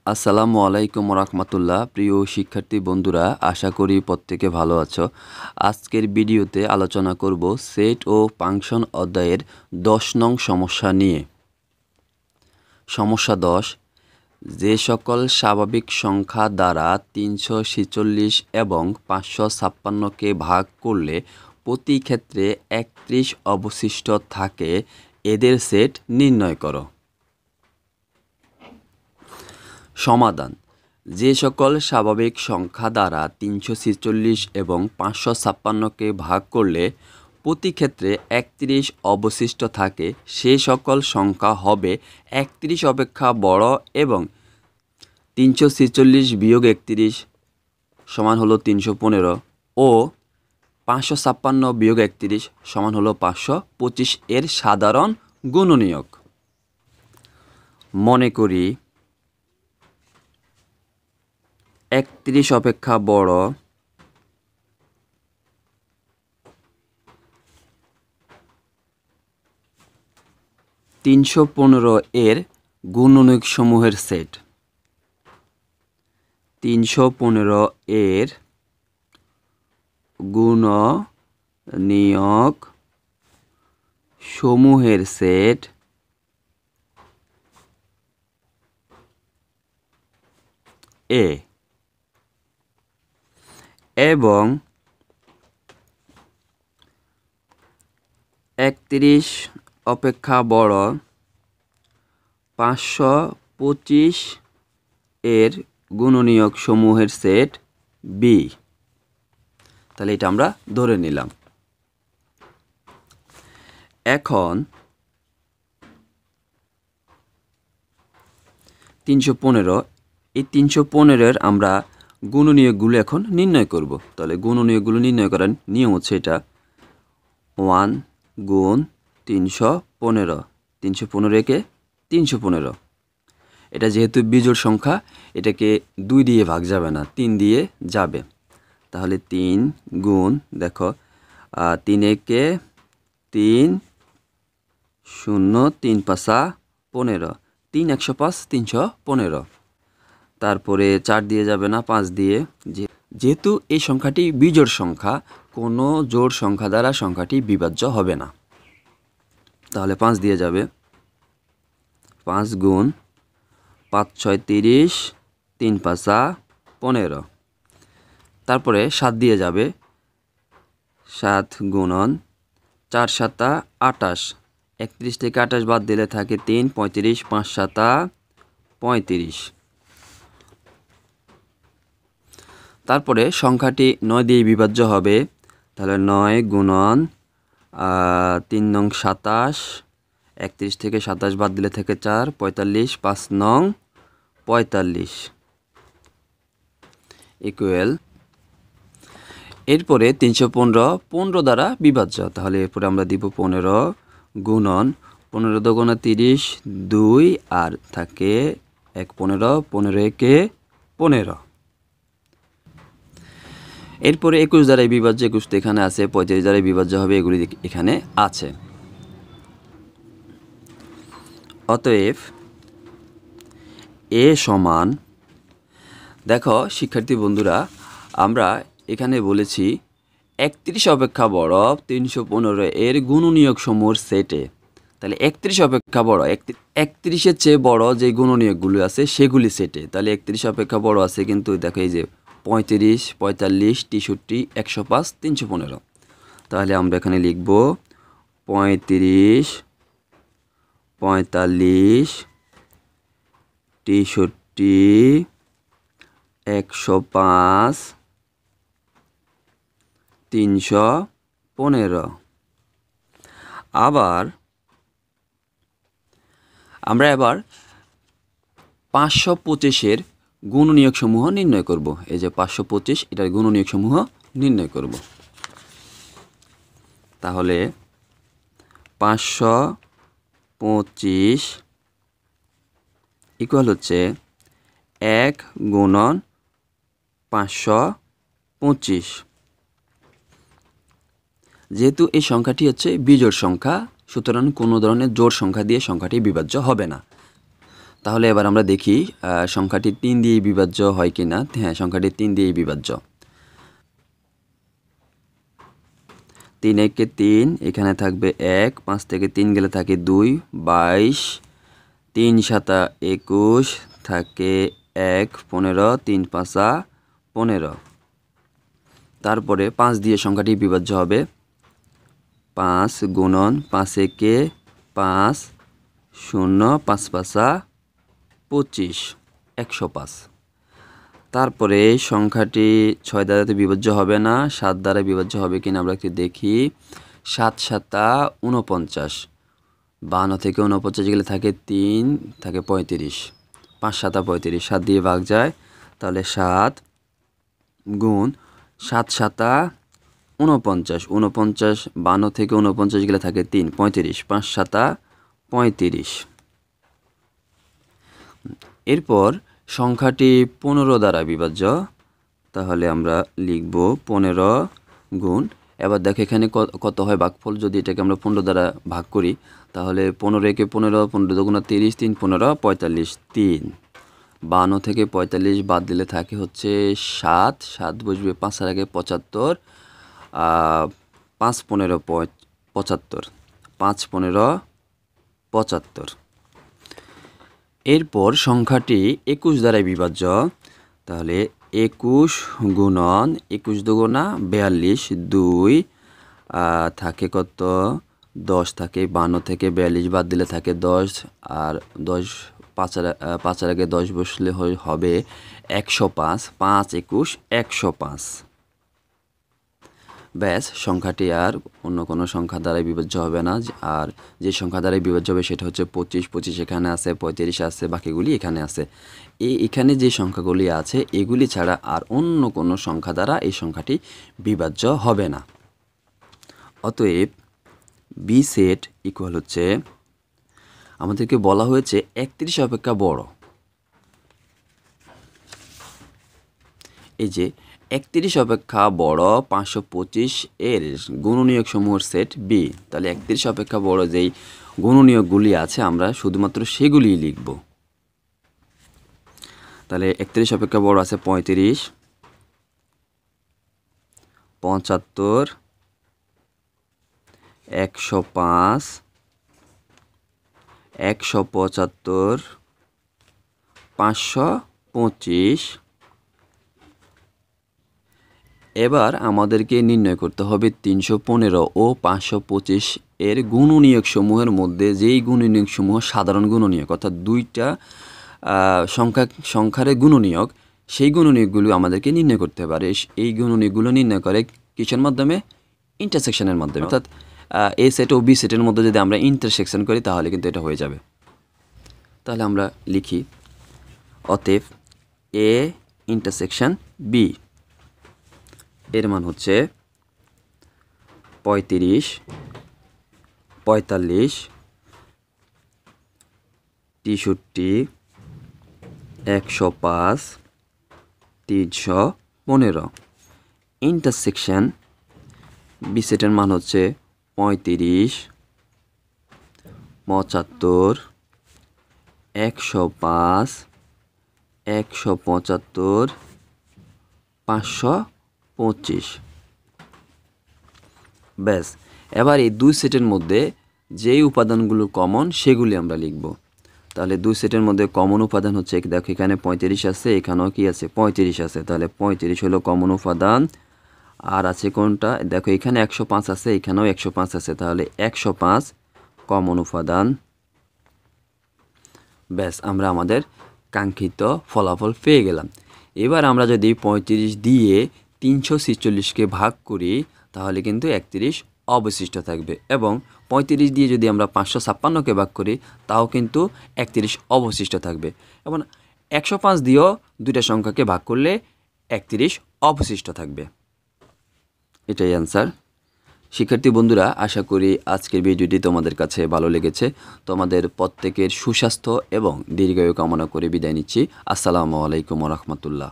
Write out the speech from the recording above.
আসসালামু আলাইকুম রাহমাতুল্লাহ। প্রিয় শিক্ষার্থী বন্ধুরা, আশা করি প্রত্যেকে ভালো আছো। আজকের ভিডিওতে আলোচনা করব সেট ও ফাংশন অধ্যায়ের 10 নং সমস্যা নিয়ে। সমস্যা 10, যে সকল স্বাভাবিক সংখ্যা দ্বারা 346 এবং 556কে ভাগ করলে প্রতি ক্ষেত্রে 31 অবশিষ্ট থাকে, এদের সেট নির্ণয় করো। সমাধান: যে সকল স্বাভাবিক সংখ্যা দ্বারা 346 এবং 556কে ভাগ করলে প্রতি ক্ষেত্রে 31 অবশিষ্ট থাকে, সে সকল সংখ্যা হবে 31 অপেক্ষা বড় এবং 346 বিয়োগ 31 সমান হলো 315 ও 556 বিয়োগ 31 সমান হলো 525 এর সাধারণ গুণনীয়ক। মনে করি 31 অপেক্ষা বড় (315) এর গুণনীয়ক সমূহের সেট। 315 এর গুণনীয়ক সমূহের সেট এ এবং 31 অপেক্ষা বড় 525 এর গুণনীয়ক সমূহের সেট বি। তাহলে এটা আমরা ধরে নিলাম। এখন 315, এই 315-এর আমরা গুণনীয়কগুলো এখন নির্ণয় করব। তাহলে গুণনীয়কগুলো নির্ণয় করার নিয়ম হচ্ছে এটা: 1 গুণ 315, 315 একে 315। এটা যেহেতু বিজোড় সংখ্যা, এটাকে 2 দিয়ে ভাগ যাবে না, 3 দিয়ে যাবে। তাহলে 3 গুণ, দেখো 3 একে 3, 0, 3 5 15, 3 105, 315। তারপরে 4 দিয়ে যাবে না, 5 দিয়ে। যেহেতু এই সংখ্যাটি বিজোড় সংখ্যা, কোনো জোড় সংখ্যা দ্বারা সংখ্যাটি বিভাজ্য হবে না, তাহলে 5 দিয়ে যাবে। 5 গুণ 5 6 30, 3 5 15। তারপরে 7 দিয়ে যাবে। 7 গুণন 4 7 28, 31 থেকে 28 বাদ দিলে থাকে 3, 35, 5 7 35। তারপরে সংখ্যাটি 9 দিয়ে বিভাজ্য হবে। তাহলে 9 গুণন 3 নং 27, 31 থেকে 27 বাদ দিলে থাকে 4, 45, 5 নং 45 ইকুয়াল। এরপরে 315 15 দ্বারা বিভাজ্য। তাহলে এরপরে আমরা দিব 15 গুণন 15 দুগুণে 30, 2 আর থাকে 1 15, 15 একে 15। এরপরে 21 দ্বারাই বিভাজ্য, 21 তো এখানে আছে, 35 দ্বারাই বিভাজ্য হবে, এগুলি এখানে আছে। অতএব এ সমান, দেখো শিক্ষার্থী বন্ধুরা, আমরা এখানে বলেছি 31 অপেক্ষা বড় 315 এর গুণনীয়ক সমূহের সেটে। তাহলে 31 অপেক্ষা বড়, 31-এর চেয়ে বড় যে গুণনীয়কগুলো আছে সেগুলি সেটে। তাহলে 31 অপেক্ষা বড় আছে, কিন্তু দেখো এই যে 35, 45, 63, 105, 315। তাহলে আমরা এখানে লিখব 35, 45, 63, 105, 315। আবার আমরা এবার 525-এর গুণনীয়ক সমূহ নির্ণয় করব। এই যে 525, এটার গুণনীয়ক সমূহ নির্ণয় করব। তাহলে 525 ইকুয়াল হচ্ছে 1 গুণন 525। যেহেতু এই সংখ্যাটি হচ্ছে বিজোড় সংখ্যা, সুতরাং কোনো ধরনের জোড় সংখ্যা দিয়ে সংখ্যাটি বিভাজ্য হবে না। তাহলে এবার আমরা দেখি সংখ্যাটি 3 দিয়ে বিভাজ্য হয় কিনা। হ্যাঁ, সংখ্যাটি 3 দিয়ে বিভাজ্য। 3 একে 3, এখানে থাকবে 1, 5 থেকে 3 গেলে থাকে 2, 22, 3 সাতা 21, থাকে 1, 15, 3 পাঁচা 15। তারপরে 5 দিয়ে সংখ্যাটি বিভাজ্য হবে। 5 গুণন 5 একে 5, 0, 5 পাঁচা 25, 105। তারপরে সংখ্যাটি 6 দ্বারাতে বিভাজ্য হবে না, 7 দ্বারা বিভাজ্য হবে কিনা আমরা একটু দেখি। 7 সাতা 49, 52 থেকে 49 গেলে থাকে 3, থাকে 35, 5 সাতা 35, 7 দিয়ে ভাগ যায়, তাহলে 7 গুণ 7 সাতা 49, 49, 52 থেকে 49 গেলে থাকে 3, 35, 5 সাতা 35। এরপর সংখ্যাটি 15 দ্বারা বিভাজ্য, তাহলে আমরা লিখব 15 গুণ, এবার দেখো এখানে কত হয় ভাগফল। যদি এটাকে আমরা 15 দ্বারা ভাগ করি তাহলে 15 একে 15, 15 দুগুণা 30, 3 15, 45, 3। 52 থেকে 45 বাদ দিলে থাকে হচ্ছে 7, 7 বসবে 5 এর আগে 75, 5 15 75, 5 15 75। এরপর সংখ্যাটি 21 দ্বারাই বিভাজ্য, তাহলে 21 গুণন 21 দুগুণা 42, 2, থাকে কত 10, থাকে 52 থেকে 42 বাদ দিলে থাকে 10, আর 10 5 এর আগে 10 বসলে হবে 105, 5 21 105। ব্যাস, সংখ্যাটি আর অন্য কোনো সংখ্যা দ্বারাই বিভাজ্য হবে না। আর যে সংখ্যা দ্বারাই বিভাজ্য হবে সেটা হচ্ছে 25, 25 এখানে আছে, 35 আছে, বাকিগুলি এখানে আছে। এখানে যে সংখ্যাগুলি আছে এগুলি ছাড়া আর অন্য কোনো সংখ্যা দ্বারা এই সংখ্যাটি বিভাজ্য হবে না। অতএব বি সেট ইকুয়াল হচ্ছে, আমাদেরকে বলা হয়েছে 31 অপেক্ষা বড়। এই যে 31 অপেক্ষা বড় 525 এর গুণনীয়ক সমূহের সেট বি। তাহলে 31 অপেক্ষা বড় যেই গুণনীয়কগুলি আছে আমরা শুধুমাত্র সেগুলিই লিখব। তাহলে 31 অপেক্ষা বড় আছে 35, 75, 105, 175, 525। এবার আমাদেরকে নির্ণয় করতে হবে 315 ও 525 এর গুণনীয়ক সমূহের মধ্যে যেই গুণনীয়ক সমূহ সাধারণ গুণনীয়ক, অর্থাৎ দুইটা সংখ্যার গুণনীয়ক, সেই গুণনীয়কগুলো আমাদেরকে নির্ণয় করতে হবে। আর এই গুণনীয়কগুলো নির্ণয় করে কিসের মাধ্যমে? ইন্টারসেকশনের মাধ্যমে। অর্থাৎ এ সেট ও বি সেটের মধ্যে যদি আমরা ইন্টারসেকশন করি তাহলে কিন্তু এটা হয়ে যাবে। তাহলে আমরা লিখি, অতএব এ ইন্টারসেকশন বি এর মান হচ্ছে 35, 45, 63, 105, 315। ইন্টারসেকশন বি সেটের মান হচ্ছে 35, 75, 105, 175, 525। ব্যাস, এবার এই দুই সেটের মধ্যে যেই উপাদানগুলো কমন সেগুলি আমরা লিখব। তাহলে দুই সেটের মধ্যে কমন উপাদান হচ্ছে, দেখো এখানে 35 আছে, এখানেও কি আছে 35 আছে, তাহলে 35 হলো কমন উপাদান। আর আছে কোনটা? দেখো এখানে 105 আছে, এখানেও 105 আছে, তাহলে 105 কমন উপাদান। ব্যাস, আমরা আমাদের কাঙ্ক্ষিত ফলাফল পেয়ে গেলাম। এবার আমরা যদি 35 দিয়ে 346কে ভাগ করি তাহলে কিন্তু 31 অবশিষ্ট থাকবে, এবং 35 দিয়ে যদি আমরা 556কে ভাগ করি তাও কিন্তু 31 অবশিষ্ট থাকবে, এবং 105 দিয়েও দুইটা সংখ্যাকে ভাগ করলে 31 অবশিষ্ট থাকবে। এটাই অ্যান্সার। শিক্ষার্থী বন্ধুরা, আশা করি আজকের ভিডিওটি তোমাদের কাছে ভালো লেগেছে। তোমাদের প্রত্যেকের সুস্বাস্থ্য এবং দীর্ঘায়ু কামনা করে বিদায় নিচ্ছি। আসসালামু আলাইকুম ওয়া রাহমাতুল্লাহ।